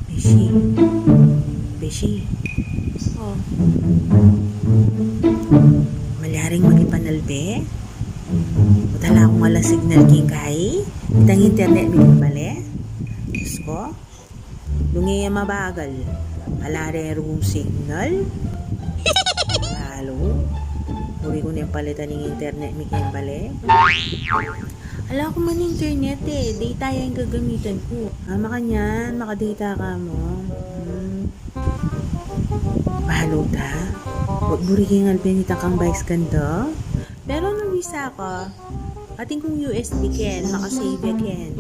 Beshi. Beshi. Oh. Malyaring magipanalbe? Utala akong wala signal kikay? Itang internet bali? Diyos ko? Lungi mabagal. Alare room signal? Halo? Uri ko na yung palitan ng internet bali? Ala ko man internet data yung gagamitan ko. Makanyan, makadata ka mo. Bahalo ta? Huwag buriking albenita kang vice ganda. Pero nung visa ko, ating kong USB ken, makasave ken.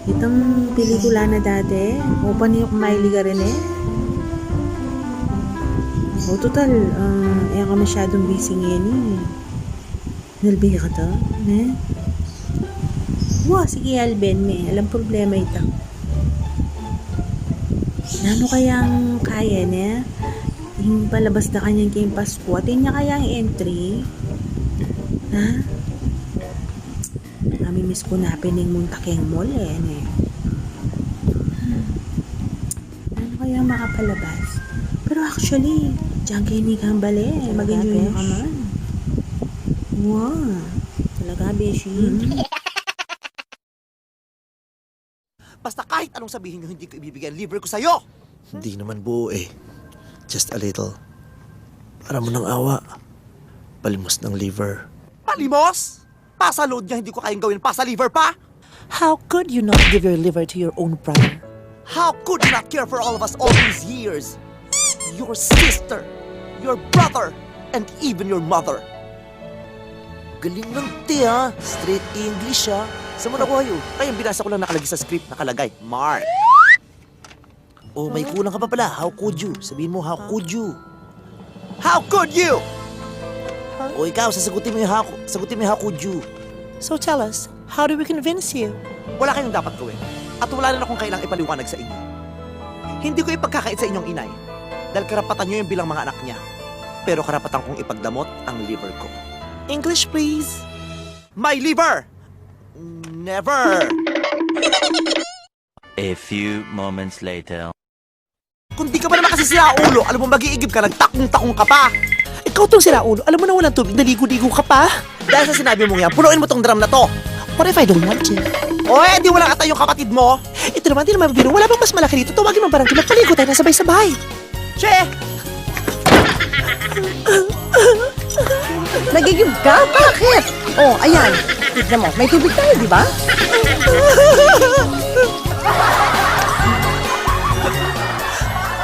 Itong pelikula na dati, open niyo kumaili ka rin O total, ka masyadong busy ngayon Nalbi ka to? Wow, sige Alben, alam problema ito. Ano kayang kaya yung palabas na kanyang kayong Pasko, atin niya kayang entry? Ha? Miss ko na pining muntakeng mall Ano kayang makapalabas? Pero actually, diyan kayo ni Gambale, mag-enjoy nyo ka man. Wow, talaga beshi. Basta kahit anong sabihin nyo, hindi ko ibibigay ang liver ko sa'yo. Hindi naman buo Just a little. Para mo ng awa. Palimos ng liver. Palimos? Pasaload niya, hindi ko kayang gawin pasa liver pa? How could you not give your liver to your own brother? How could you not care for all of us all these years? Your sister, your brother, and even your mother. Galing ng Straight English Saan mo nakuha yun? Kaya binasa ko lang nakalagay sa script, nakalagay, Mark. Oh, may kulang ka pa pala. How could you? Sabihin mo, how could you? How could you? O ikaw, sasagutin mo yung how could you? So tell us, how do we convince you? Wala kayong dapat gawin. At wala na akong kailang ipaliwanag sa inyo. Hindi ko ipagkakait sa inyong inay. Dahil karapatan nyo yung bilang mga anak niya. Pero karapatan kong ipagdamot ang liver ko. English, please. My liver! Never! A few moments later. Kung di ka ba naman kasi sila ulo, alam mo mag-iigib ka, nagtakong-takong ka pa. Ikaw tong sila ulo. Alam mo na walang tubig, naligo-ligo ka pa. Dahil sa sinabi mong yan, punuin mo tong drum na to. What if I don't want to? O di wala ka tayong kapatid mo. Ito naman, di naman biro. Wala bang mas malaki dito? Tawagin mo barangay, magpaligo tayo na sabay-sabay. Che! Nagigib ka? Bakit? Oh, ayan. Tignan mo, may tubig tayo, di ba?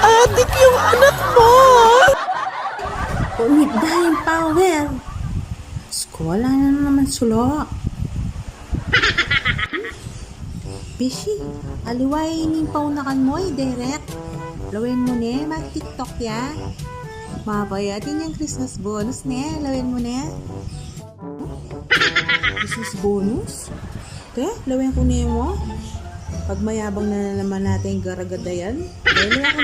Adik yung anak mo! Umit dahil power. Wala na naman sulo. Beshi, aliwain yung paunakan mo direct. Lawin mo mag-tiktok ya. Mapayatin yung Christmas bonus lawin mo Christmas bonus? Lawin ko mo. Pag mayabang na naman natin yung garagada yan, lawin ko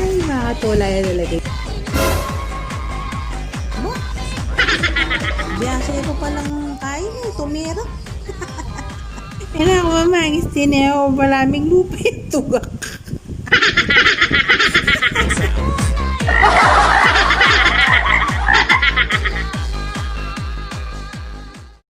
Ay, makatola yan talaga. Biyasa ito palang kain tumira. Kailangan ko mamangis din malamig lupit tugak.